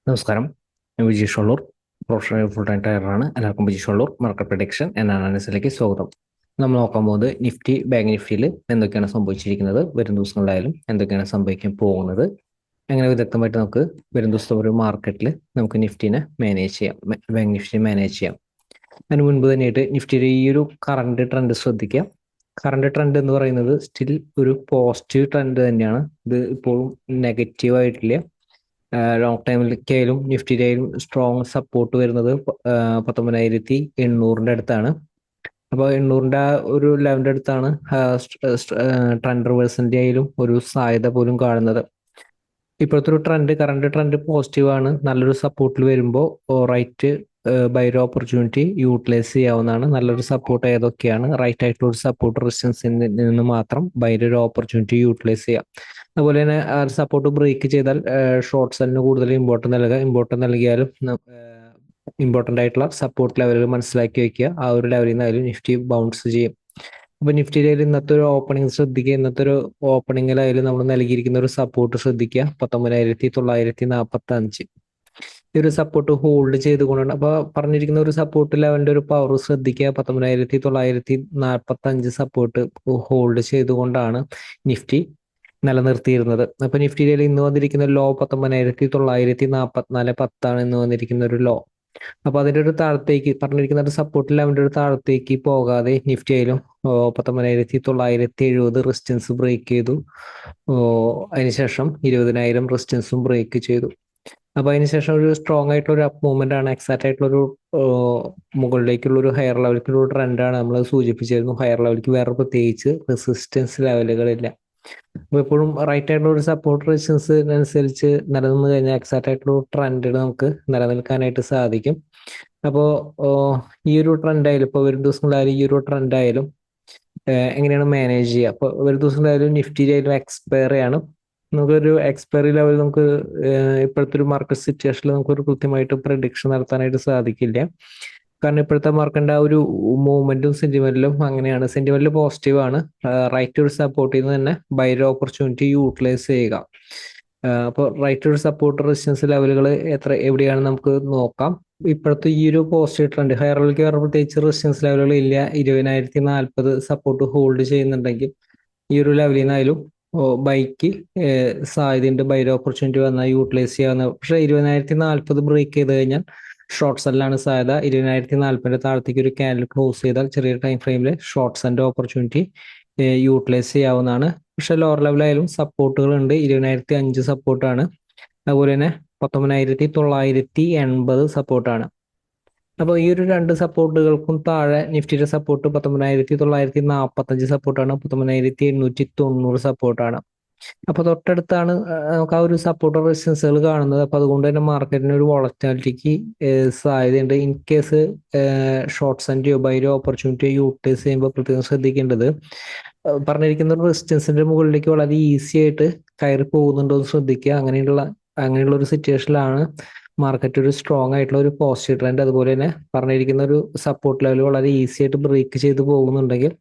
നമസ്കാരം, ഞാൻ Vijeesh ഷൊള്ളൂർ, professional full time ട്രേഡറാണ്. എല്ലാവർക്കും വിജീഷ് ഷൊള്ളൂർ മാർക്കറ്റ് പ്രഡിക്ഷൻ എന്ന അനാലിസിലേക്ക് സ്വാഗതം. നമ്മൾ നോക്കാൻ പോകുന്നത് നിഫ്റ്റി, ബാങ്ക് നിഫ്റ്റിയിൽ എന്തൊക്കെയാണ് സംഭവിച്ചിരിക്കുന്നത്, വരും ദിവസങ്ങളിലായാലും എന്തൊക്കെയാണ് സംഭവിക്കാൻ പോകുന്നത്, അങ്ങനെ വിദഗ്ധമായിട്ട് നമുക്ക് വരും ദിവസത്തെ ഒരു മാർക്കറ്റിൽ നമുക്ക് നിഫ്റ്റിനെ മാനേജ് ചെയ്യാം, ബാങ്ക് നിഫ്റ്റി മാനേജ് ചെയ്യാം. അതിന് മുൻപ് തന്നെയായിട്ട് നിഫ്റ്റിയുടെ ഈ ഒരു കറണ്ട് ട്രെൻഡ് ശ്രദ്ധിക്കുക. കറണ്ട് ട്രെൻഡ് എന്ന് പറയുന്നത് സ്റ്റിൽ ഒരു പോസിറ്റീവ് ട്രെൻഡ് തന്നെയാണ്. ഇത് ഇപ്പോഴും നെഗറ്റീവ് ആയിട്ടില്ല. ലോങ് ടൈമിലേക്കായാലും നിഫ്റ്റിയിലായാലും സ്ട്രോങ് സപ്പോർട്ട് വരുന്നത് 19,800 അടുത്താണ്. അപ്പോൾ 800 ഒരു ലെവലിന്റെ അടുത്താണ് ട്രെൻഡ് റിവേഴ്സിന്റെ ആയാലും ഒരു സാധ്യത പോലും കാണുന്നത്. ഇപ്പോഴത്തെ ഒരു കറണ്ട് ട്രെൻഡ് പോസിറ്റീവ് ആണ്. നല്ലൊരു സപ്പോർട്ടിൽ വരുമ്പോൾ റൈറ്റ് ബൈ ഓപ്പർച്യൂണിറ്റി യൂട്ടിലൈസ് ചെയ്യാവുന്നതാണ്. നല്ലൊരു സപ്പോർട്ട് ഏതൊക്കെയാണ്, റൈറ്റ് ആയിട്ടുള്ള ഒരു സപ്പോർട്ട് റെസിസ്റ്റൻസിൽ നിന്ന് മാത്രം ബൈ ഒരു ഓപ്പർച്യൂണിറ്റി യൂട്ടിലൈസ് ചെയ്യാം. അതുപോലെ തന്നെ സപ്പോർട്ട് ബ്രേക്ക് ചെയ്താൽ ഷോർട്ട് സെല്ലിന് കൂടുതൽ ഇമ്പോർട്ടൻ്റ് നൽകിയാലും ഇമ്പോർട്ടൻ്റ് ആയിട്ടുള്ള സപ്പോർട്ട് ലെവലുകൾ മനസ്സിലാക്കി വെക്കുക. ആ ഒരു ലെവലിൽ നിന്നായാലും നിഫ്റ്റി ബൗൺസ് ചെയ്യും. അപ്പൊ നിഫ്റ്റിയിൽ ഇന്നത്തെ ഒരു ഓപ്പണിംഗ് ശ്രദ്ധിക്കുക. ഇന്നത്തെ ഒരു ഓപ്പണിംഗിലായാലും നമ്മൾ നൽകിയിരിക്കുന്ന ഒരു സപ്പോർട്ട് ശ്രദ്ധിക്കുക, 19,945. ഈ ഒരു സപ്പോർട്ട് ഹോൾഡ് ചെയ്തുകൊണ്ടാണ്. അപ്പൊ പറഞ്ഞിരിക്കുന്ന ഒരു സപ്പോർട്ട് ലെവലിന്റെ ഒരു പവർ ശ്രദ്ധിക്കുക. 19,945 സപ്പോർട്ട് ഹോൾഡ് ചെയ്തുകൊണ്ടാണ് നിഫ്റ്റി നിലനിർത്തിയിരുന്നത്. അപ്പൊ നിഫ്റ്റിയിൽ ഇന്ന് വന്നിരിക്കുന്ന ലോ 19,944.10 ഇന്ന് വന്നിരിക്കുന്ന ഒരു ലോ. അപ്പൊ അതിന്റെ ഒരു താഴത്തേക്ക് പറഞ്ഞിരിക്കുന്ന ഒരു സപ്പോർട്ട് ലെവലിന്റെ ഒരു താഴത്തേക്ക് പോകാതെ നിഫ്റ്റി ആയാലും 19,970 റെസിസ്റ്റൻസ് ബ്രേക്ക് ചെയ്തു. അതിനുശേഷം 20,000 റെസിസ്റ്റൻസും ബ്രേക്ക് ചെയ്തു. അപ്പൊ അതിനുശേഷം ഒരു സ്ട്രോങ് ആയിട്ടുള്ള ഒരു അപ്പ് മൂവ്മെന്റ് ആണ്. എക്സാക്ട് ആയിട്ടുള്ള ഒരു മുകളിലേക്കുള്ള ഒരു ഹയർ ലെവലിലേക്കുള്ള ഒരു ട്രെൻഡാണ് നമ്മൾ സൂചിപ്പിച്ചിരുന്നു. ഹയർ ലെവലിലേക്ക് വേറെ പ്രത്യേകിച്ച് റെസിസ്റ്റൻസ് ലെവലുകളില്ല. അപ്പൊ എപ്പോഴും റൈറ്റ് ആയിട്ടുള്ള ഒരു സപ്പോർട്ട് റെസിസ്റ്റൻസ് അനുസരിച്ച് നിലനിന്ന് കഴിഞ്ഞാൽ എക്സാക്ട് ആയിട്ടുള്ള ഒരു ട്രെൻഡ് നമുക്ക് നിലനിൽക്കാനായിട്ട് സാധിക്കും. അപ്പോൾ ഈ ഒരു ട്രെൻഡ് ആയാലും ഇപ്പോൾ വരും ദിവസങ്ങളായാലും ഈ ഒരു ട്രെൻഡ് ആയാലും എങ്ങനെയാണ് മാനേജ് ചെയ്യുക? അപ്പോൾ ഒരു ദിവസങ്ങളായാലും നിഫ്റ്റിയിലായാലും എക്സ്പയറി ആണ്. നമുക്കൊരു എക്സ്പയറി ലെവൽ നമുക്ക് ഇപ്പോഴത്തെ ഒരു മാർക്കറ്റ് സിറ്റുവേഷനിൽ നമുക്കൊരു കൃത്യമായിട്ട് പ്രഡിക്ഷൻ നടത്താനായിട്ട് സാധിക്കില്ല. കാരണം ഇപ്പോഴത്തെ മാർക്കറ്റിന്റെ ആ ഒരു മൂവ്മെന്റും സെന്റിമെന്റിലും അങ്ങനെയാണ്. സെന്റിമെന്റിൽ പോസിറ്റീവ് ആണ്. റൈറ്റ് ഒരു സപ്പോർട്ട് ചെയ്യുന്നത് തന്നെ ബൈ ഓപ്പർച്യൂണിറ്റി യൂട്ടിലൈസ് ചെയ്യുക. അപ്പോൾ റൈറ്റ് ഒരു സപ്പോർട്ട് റെസിസ്റ്റൻസ് ലെവലുകൾ എവിടെയാണ് നമുക്ക് നോക്കാം. ഇപ്പോഴത്തെ ഈ ഒരു പോസിറ്റീവ് ട്രെൻഡ് ഹയർ ലെവലിലേക്ക് വേറെ പ്രത്യേകിച്ച് റെസിസ്റ്റൻസ് ലെവലുകൾ ഇല്ല. 20,040 സപ്പോർട്ട് ഹോൾഡ് ചെയ്യുന്നുണ്ടെങ്കിൽ ഈ ഒരു ലെവലിൽ നിന്നായാലും ബൈക്ക് സാധ്യതയുണ്ട്. ബൈ ഓപ്പർച്യൂണിറ്റി വന്നാൽ യൂട്ടിലൈസ് ചെയ്യാവുന്ന. പക്ഷെ 20,040 ബ്രേക്ക് ചെയ്ത് കഴിഞ്ഞാൽ ഷോർട്ട് സെല്ലാണ് സാധ്യത. 20,040 താഴത്തേക്ക് ഒരു ക്യാൻഡിൽ ക്ലോസ് ചെയ്താൽ ചെറിയ ടൈം ഫ്രെയിമിൽ ഷോർട്ട് സെല്ലിന്റെ ഓപ്പർച്യൂണിറ്റി യൂട്ടിലൈസ് ചെയ്യാവുന്നതാണ്. പക്ഷെ ലോവർ ലെവലായാലും സപ്പോർട്ടുകൾ ഉണ്ട്. 20,005 സപ്പോർട്ടാണ്. അതുപോലെ തന്നെ 19,980 സപ്പോർട്ടാണ്. അപ്പോൾ ഈ ഒരു രണ്ട് സപ്പോർട്ടുകൾക്കും താഴെ നിഫ്റ്റിയുടെ സപ്പോർട്ട് 19,945 സപ്പോർട്ടാണ്, 19,890 സപ്പോർട്ടാണ്. അപ്പൊ തൊട്ടടുത്താണ് നമുക്ക് ആ ഒരു സപ്പോർട്ട് റെസിസ്റ്റൻസുകൾ കാണുന്നത്. അപ്പൊ അതുകൊണ്ട് തന്നെ മാർക്കറ്റിന് ഒരു വോളറ്റാലിറ്റിക്ക് സാധ്യതയുണ്ട്. ഇൻ കേസ് ഷോർട്ട് സെന്റിയോ ബൈരോ ഓപ്പർച്യൂണിറ്റിയോ യൂട്ടിലൈസ് ചെയ്യുമ്പോൾ പ്രത്യേകം ശ്രദ്ധിക്കേണ്ടത് പറഞ്ഞിരിക്കുന്ന റെസിസ്റ്റൻസിന്റെ മുകളിലേക്ക് വളരെ ഈസി ആയിട്ട് കയറി പോകുന്നുണ്ടോ എന്ന് ശ്രദ്ധിക്കുക. അങ്ങനെയുള്ള ഒരു സിറ്റുവേഷനിലാണ് മാർക്കറ്റ് ഒരു സ്ട്രോങ് ആയിട്ടുള്ള ഒരു പോസിറ്റീവ് ട്രെൻഡ്, അതുപോലെ തന്നെ പറഞ്ഞിരിക്കുന്ന ഒരു സപ്പോർട്ട് ലെവൽ വളരെ ഈസി ആയിട്ട് ബ്രേക്ക് ചെയ്ത് പോകുന്നുണ്ടെങ്കിൽ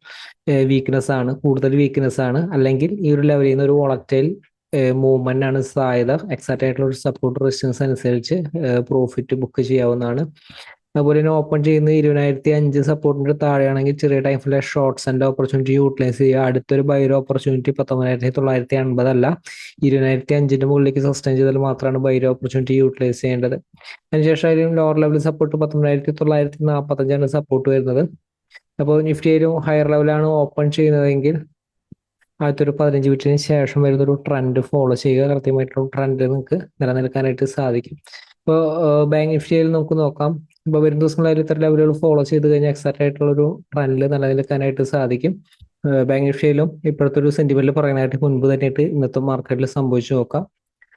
വീക്ക്നെസ് ആണ്, കൂടുതൽ വീക്ക്നെസ് ആണ്. അല്ലെങ്കിൽ ഈ ഒരു ലെവലിൽ നിന്ന് ഒരു വോളറ്റൈൽ മൂവ്മെന്റ് ആണ് സാധ്യത. എക്സാക്ട് ആയിട്ടുള്ള ഒരു സപ്പോർട്ട് റെസിസ്റ്റൻസ് അനുസരിച്ച് പ്രോഫിറ്റ് ബുക്ക് ചെയ്യാവുന്നതാണ്. അതുപോലെ തന്നെ ഓപ്പൺ ചെയ്യുന്ന 20,005 സപ്പോർട്ടിന്റെ താഴെയാണെങ്കിൽ ചെറിയ ടൈമിലെ ഷോർട്ട്സ് ആൻഡ് ഓപ്പർച്യൂണിറ്റി യൂട്ടിലൈസ് ചെയ്യുക. അടുത്തൊരു ബൈർ ഓപ്പർച്യൂണിറ്റി 19,980 അല്ല, 20,005 മുകളിലേക്ക് സസ്റ്റൈൻ ചെയ്താൽ മാത്രമാണ് ബൈർ ഓപ്പർച്യൂണിറ്റി യൂട്ടിലൈസ് ചെയ്യേണ്ടത്. അതിനുശേഷം ആയാലും ലോവർ ലെവൽ സപ്പോർട്ട് 19,945 സപ്പോർട്ട് വരുന്നത്. അപ്പോൾ നിഫ്റ്റി ആയാലും ഹയർ ലെവലാണ് ഓപ്പൺ ചെയ്യുന്നതെങ്കിൽ ആദ്യത്തെ 15 മിനിറ്റിന് ശേഷം വരുന്ന ഒരു ട്രെൻഡ് ഫോളോ ചെയ്യുക. കൃത്യമായിട്ടുള്ള ട്രെൻഡ് നിങ്ങൾക്ക് നിലനിൽക്കാനായിട്ട് സാധിക്കും. ഇപ്പോൾ ബാങ്ക് നിഫ്റ്റിയിൽ നമുക്ക് നോക്കാം. ഇപ്പോൾ വരും ദിവസങ്ങളിൽ ഇത്തരം ലെവലുകൾ ഫോളോ ചെയ്ത് കഴിഞ്ഞാൽ എക്സാക്ട് ആയിട്ടുള്ള ഒരു ട്രെൻഡിൽ നിലനിൽക്കാനായിട്ട് സാധിക്കും. ബാങ്ക് നിഫ്റ്റിയിലും ഇപ്പോഴത്തെ ഒരു സെന്റിമെന്റിൽ പറയാനായിട്ട് മുൻപ് തന്നെയായിട്ട് ഇന്നത്തെ മാർക്കറ്റിൽ സംഭവിച്ചു നോക്കാം.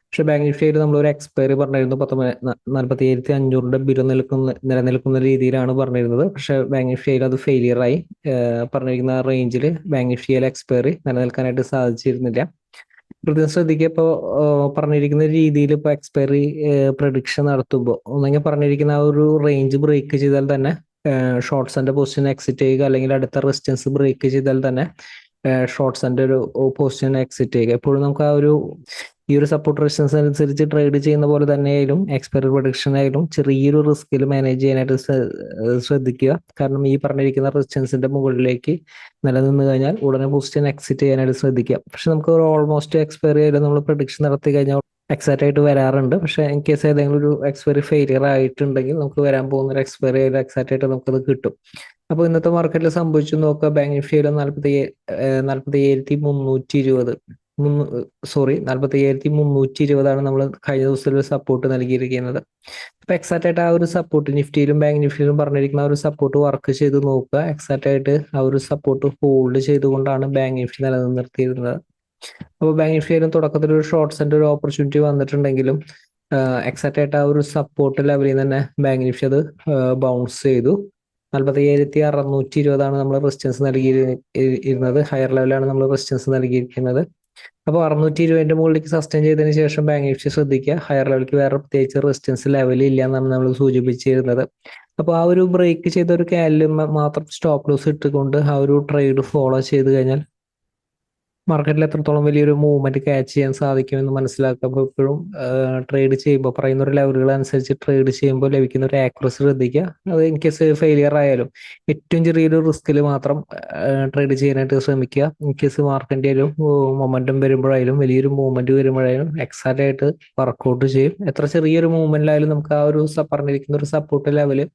പക്ഷെ ബാങ്ക് നിഫ്റ്റിയിൽ നമ്മളൊരു എക്സ്പയറി പറഞ്ഞിരുന്നു 47,500 ബിലോ നിലനിൽക്കുന്ന രീതിയിലാണ് പറഞ്ഞിരുന്നത്. പക്ഷെ ബാങ്ക് നിഫ്റ്റിയിൽ അത് ഫെയിലിയർ ആയി. പറഞ്ഞിരിക്കുന്ന റേഞ്ചിൽ ബാങ്ക് നിഫ്റ്റിയിൽ എക്സ്പയറി നിലനിൽക്കാനായിട്ട് സാധിച്ചിരുന്നില്ല. പ്രത്യേകം ശ്രദ്ധിക്കുക. ഇപ്പോൾ പറഞ്ഞിരിക്കുന്ന രീതിയിൽ ഇപ്പോൾ എക്സ്പയറി പ്രഡിക്ഷൻ നടത്തുമ്പോൾ ഒന്നെങ്കിൽ പറഞ്ഞിരിക്കുന്ന ആ ഒരു റേഞ്ച് ബ്രേക്ക് ചെയ്താൽ തന്നെ ഷോർട്ട്സിന്റെ പൊസിഷൻ എക്സിറ്റ് ചെയ്യുക, അല്ലെങ്കിൽ അടുത്ത റെസിസ്റ്റൻസ് ബ്രേക്ക് ചെയ്താൽ തന്നെ ഷോർട്ട്സിന്റെ ഒരു പൊസിഷൻ എക്സിറ്റ് ചെയ്യുക. എപ്പോഴും നമുക്ക് ആ ഒരു ഈ ഒരു സപ്പോർട്ട് റെസിസ്റ്റൻസ് അനുസരിച്ച് ട്രേഡ് ചെയ്യുന്ന പോലെ തന്നെയായാലും എക്സ്പയറി പ്രൊഡിക്ഷൻ ആയാലും ചെറിയൊരു റിസ്കിൽ മാനേജ് ചെയ്യാനായിട്ട് ശ്രദ്ധിക്കുക. കാരണം ഈ പറഞ്ഞിരിക്കുന്ന റെസിസ്റ്റൻസിന്റെ മുകളിലേക്ക് നിലനിന്ന് കഴിഞ്ഞാൽ ഉടനെ പൊസിഷൻ എക്സിറ്റ് ചെയ്യാനായിട്ട് ശ്രദ്ധിക്കുക. പക്ഷെ നമുക്ക് ഒരു ഓൾമോസ്റ്റ് എക്സ്പയറി ആയാലും നമ്മൾ പ്രൊഡിക്ഷൻ നടത്തി കഴിഞ്ഞാൽ എക്സാക്റ്റ് ആയിട്ട് വരാറുണ്ട്. പക്ഷെ ഇൻ കേസ് ഏതെങ്കിലും ഒരു എക്സ്പയറി ഫെയിലിയർ ആയിട്ടുണ്ടെങ്കിൽ നമുക്ക് വരാൻ പോകുന്ന ഒരു എക്സ്പയറി ആയാലും എക്സാക്റ്റ് ആയിട്ട് നമുക്കത് കിട്ടും. അപ്പോൾ ഇന്നത്തെ മാർക്കറ്റിൽ സംഭവിച്ചു നോക്കുക, ബാങ്ക് നിഫ്റ്റി 47,320 47,320 നമ്മൾ കഴിഞ്ഞ ദിവസത്തിൽ ഒരു സപ്പോർട്ട് നൽകിയിരിക്കുന്നത്. അപ്പൊ എക്സാക്റ്റ് ആയിട്ട് ആ ഒരു സപ്പോർട്ട് നിഫ്റ്റിയിലും ബാങ്ക് നിഫ്റ്റിയിലും പറഞ്ഞിരിക്കുന്ന ആ ഒരു സപ്പോർട്ട് വർക്ക് ചെയ്ത് നോക്കുക. എക്സാക്റ്റ് ആയിട്ട് ആ ഒരു സപ്പോർട്ട് ഹോൾഡ് ചെയ്തുകൊണ്ടാണ് ബാങ്ക് നിഫ്റ്റി നിലനിർത്തിയിരുന്നത്. അപ്പോൾ ബാങ്ക് നിഫ്റ്റിയിലും തുടക്കത്തിൽ ഒരു ഷോർട്ട്സിന്റെ ഒരു ഓപ്പർച്യൂണിറ്റി വന്നിട്ടുണ്ടെങ്കിലും എക്സാക്റ്റ് ആയിട്ട് ആ ഒരു സപ്പോർട്ട് ലെവലിൽ തന്നെ ബാങ്ക് നിഫ്റ്റി അത് ബൗൺസ് ചെയ്തു. 47,620 നമ്മൾ റെസിസ്റ്റൻസ് നൽകിയിരുന്നത്. ഹയർ ലെവലാണ് നമ്മൾ റെസിസ്റ്റൻസ് നൽകിയിരിക്കുന്നത്. അപ്പോൾ 620 മുകളിലേക്ക് സസ്റ്റെയിൻ ചെയ്തതിന് ശേഷം ബാങ്ക് നിഫ്റ്റി ശ്രദ്ധിക്കുക, ഹയർ ലെവലിലേക്ക് വേറെ പ്രത്യേകിച്ച് റെസിസ്റ്റൻസ് ലെവൽ ഇല്ല എന്നാണ് നമ്മൾ സൂചിപ്പിച്ചിരുന്നത്. അപ്പോൾ ആ ഒരു ബ്രേക്ക് ചെയ്ത ഒരു ക്യാൻഡിൽ മാത്രം സ്റ്റോപ്പ് ലോസ് ഇട്ടുകൊണ്ട് ആ ഒരു ട്രേഡ് ഫോളോ ചെയ്ത് കഴിഞ്ഞാൽ മാർക്കറ്റിൽ എത്രത്തോളം വലിയൊരു മൂവ്മെന്റ് ക്യാച്ച് ചെയ്യാൻ സാധിക്കുമെന്ന് മനസ്സിലാക്കുക. അപ്പോൾ എപ്പോഴും ട്രേഡ് ചെയ്യുമ്പോൾ പറയുന്ന ഒരു ലെവലുകൾ അനുസരിച്ച് ട്രേഡ് ചെയ്യുമ്പോൾ ലഭിക്കുന്ന ഒരു ആക്യുറസി ശ്രദ്ധിക്കുക. അത് ഇൻ കേസ് ഫെയിലിയർ ആയാലും ഏറ്റവും ചെറിയൊരു റിസ്കിൽ മാത്രം ട്രേഡ് ചെയ്യാനായിട്ട് ശ്രമിക്കുക. ഇൻ കേസ് മാർക്കറ്റിന്റെ ആയാലും മൊമെന്റം വരുമ്പോഴായാലും വലിയൊരു മൂവ്മെന്റ് വരുമ്പോഴായാലും എക്സാക്റ്റ് ആയിട്ട് വർക്കൗട്ട് ചെയ്യും. എത്ര ചെറിയൊരു മൂവ്മെന്റിലായാലും നമുക്ക് ആ ഒരു പറഞ്ഞിരിക്കുന്ന ഒരു സപ്പോർട്ട് ലെവല്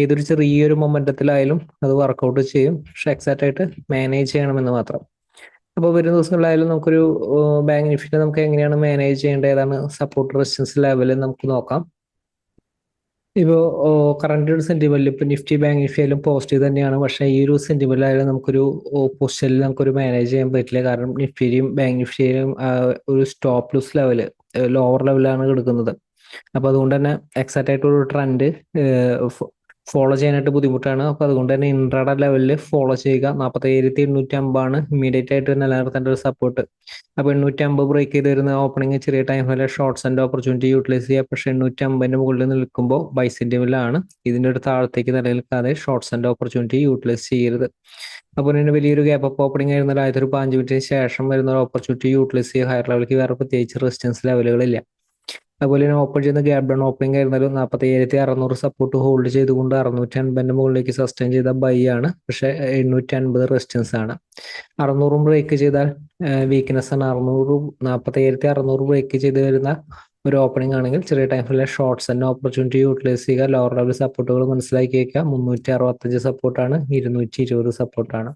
ഏതൊരു ചെറിയൊരു മൊമെന്റത്തിലായാലും അത് വർക്കൗട്ട് ചെയ്യും. പക്ഷെ എക്സാക്റ്റ് ആയിട്ട് മാനേജ് ചെയ്യണമെന്ന് മാത്രം. അപ്പോൾ വരുന്ന ദിവസങ്ങളിലായാലും നമുക്കൊരു ബാങ്ക് നിഫ്റ്റി നമുക്ക് എങ്ങനെയാണ് മാനേജ് ചെയ്യേണ്ടത്, ഏതാണ് സപ്പോർട്ട് റെസിസ്റ്റൻസ് ലെവൽ നമുക്ക് നോക്കാം. ഇപ്പോൾ കറന്റ് ഒരു സെന്റിമെന്റിൽ ഇപ്പോൾ നിഫ്റ്റി ബാങ്ക് നിഫ്റ്റി ആയാലും പോസിറ്റീവ് തന്നെയാണ്. പക്ഷേ ഈ ഒരു സെന്റിമെന്റിലായാലും നമുക്കൊരു പൊസിഷനിൽ നമുക്കൊരു മാനേജ് ചെയ്യാൻ പറ്റില്ല. കാരണം നിഫ്റ്റിയിലും ബാങ്ക് നിഫ്റ്റിയിലും ഒരു സ്റ്റോപ്പ് ലോസ് ലെവൽ ലോവർ ലെവലാണ് കിടക്കുന്നത്. അപ്പോൾ അതുകൊണ്ട് തന്നെ എക്സാക്റ്റ് ആയിട്ടൊരു ട്രെൻഡ് ഫോളോ ചെയ്യാനായിട്ട് ബുദ്ധിമുട്ടാണ്. അപ്പോൾ അതുകൊണ്ട് തന്നെ ഇൻട്രാഡേ ലെവലിൽ ഫോളോ ചെയ്യുക. 47,850 ഇമ്മീഡിയറ്റ് ആയിട്ട് നിലനിർത്തേണ്ട ഒരു സപ്പോർട്ട്. അപ്പോൾ 850 ബ്രേക്ക് ചെയ്ത് വരുന്ന ഓപ്പണിംഗ് ചെറിയ ടൈമിൽ ഷോർട്ട്സ് ആൻഡ് ഓപ്പർച്യൂണിറ്റി യൂട്ടിലൈസ് ചെയ്യുക. പക്ഷേ 850 മുകളിൽ നിൽക്കുമ്പോൾ ബൈ സെന്റിമെന്റിലാണ്. ഇതിന്റെ ഒരു താഴത്തേക്ക് നിലനിൽക്കാതെ ഷോർട്ട്സ് ആൻഡ് ഓപ്പർച്യൂണിറ്റി യൂട്ടിലൈസ് ചെയ്യരുത്. അപ്പോൾ തന്നെ വലിയൊരു ഗ്യാപ്പ് അപ്പ് ഓപ്പണിംഗ് ആയിരുന്നാൽ ആദ്യത്തെ ഒരു 5 മിനിറ്റിന് ശേഷം വരുന്ന ഒരു ഓപ്പർച്യൂണിറ്റി യൂട്ടിലൈസ് ചെയ്യുക. ഹയർ ലെവലിലേക്ക് വേറെ പ്രത്യേകിച്ച് റെസിസ്റ്റൻസ് ലെവലുകളില്ല. അതുപോലെ തന്നെ ഓപ്പൺ ചെയ്യുന്ന ഗ്യാപ് ഡൗൺ ഓപ്പണിംഗ് ആയിരുന്നാലും 47,600 സപ്പോർട്ട് ഹോൾഡ് ചെയ്തുകൊണ്ട് 650 മുകളിലേക്ക് സസ്റ്റെയിൻ ചെയ്ത ബൈ ആണ്. പക്ഷേ 850 റെസിസ്റ്റൻസ് ആണ്. 600 ബ്രേക്ക് ചെയ്താൽ വീക്ക്നെസ് ആണ്. 47,600 ബ്രേക്ക് ചെയ്ത് വരുന്ന ഒരു ഓപ്പണിംഗ് ആണെങ്കിൽ ചെറിയ ടൈമിലെ ഷോർട്ട്സ് ആൻഡ് ഓപ്പർച്യൂണിറ്റി യൂട്ടിലൈസ് ചെയ്യുക. ലോവർ ലെവൽ സപ്പോർട്ടുകൾ മനസ്സിലാക്കി വയ്ക്കുക. 365 സപ്പോർട്ടാണ്, 220 സപ്പോർട്ടാണ്.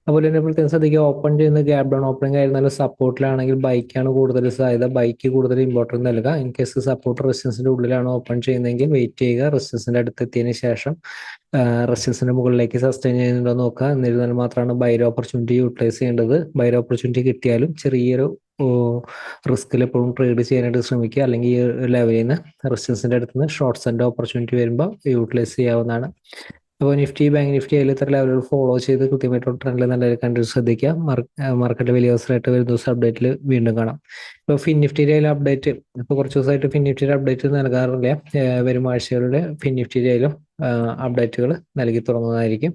അതുപോലെ തന്നെ പ്രത്യേകം ശ്രദ്ധിക്കുക, ഓപ്പൺ ചെയ്യുന്ന ഗ്യാപ് ഡൗൺ ഓപ്പണിംഗ് ആയിരുന്നാലും സപ്പോർട്ടിലാണെങ്കിൽ ബൈക്കാണ് കൂടുതൽ സാധ്യത. ബൈക്ക് കൂടുതൽ ഇമ്പോർട്ടൻസ് നൽകുക. ഇൻ കേസ് സപ്പോർട്ട് റെസിസ്റ്റൻസിന്റെ ഉള്ളിലാണ് ഓപ്പൺ ചെയ്യുന്നതെങ്കിൽ വെയിറ്റ് ചെയ്യുക. റെസിസ്റ്റൻസിന്റെ അടുത്തെത്തിയതിന് ശേഷം റെസിസ്റ്റൻസിന്റെ മുകളിലേക്ക് സസ്റ്റെയിൻ ചെയ്യുന്നുണ്ടോ നോക്കുക. എന്നിരുന്നാൽ മാത്രമാണ് ബൈർ ഓപ്പർച്യൂണിറ്റി യൂട്ടിലൈസ് ചെയ്യേണ്ടത്. ബൈർ ഓപ്പർച്യൂണിറ്റി കിട്ടിയാലും ചെറിയൊരു റിസ്കിൽ എപ്പോഴും ട്രേഡ് ചെയ്യാനായിട്ട് ശ്രമിക്കുക. അല്ലെങ്കിൽ ഈ ലെവലിൽ നിന്ന് റെസിസ്റ്റൻസിന്റെ അടുത്ത് നിന്ന് ഷോർട്ട്സ് ആൻഡ് ഓപ്പർച്യൂണിറ്റി വരുമ്പോൾ യൂട്ടിലൈസ് ചെയ്യാവുന്നതാണ്. അപ്പോൾ നിഫ്റ്റി ബാങ്ക് നിഫ്റ്റി അതിൽ ഇത്ര ലെവലുകൾ ഫോളോ ചെയ്ത് കൃത്യമായിട്ടുള്ള ട്രെൻഡിൽ നല്ല കണ്ടിട്ട് ശ്രദ്ധിക്കുക. മാർക്കറ്റ് വലിയ അവസരമായിട്ട് വരുന്ന ദിവസം അപ്ഡേറ്റിൽ വീണ്ടും കാണാം. ഇപ്പോൾ ഫിൻ നിഫ്റ്റിയുടെ അപ്ഡേറ്റ് ഇപ്പോൾ കുറച്ച് ദിവസമായിട്ട് ഫിൻ നിഫ്റ്റിയുടെ അപ്ഡേറ്റ് നൽകാറില്ല. വരും ആഴ്ചകളുടെ ഫിൻ നിഫ്റ്റിയുടെ അപ്ഡേറ്റുകൾ നൽകി തുടങ്ങുന്നതായിരിക്കും.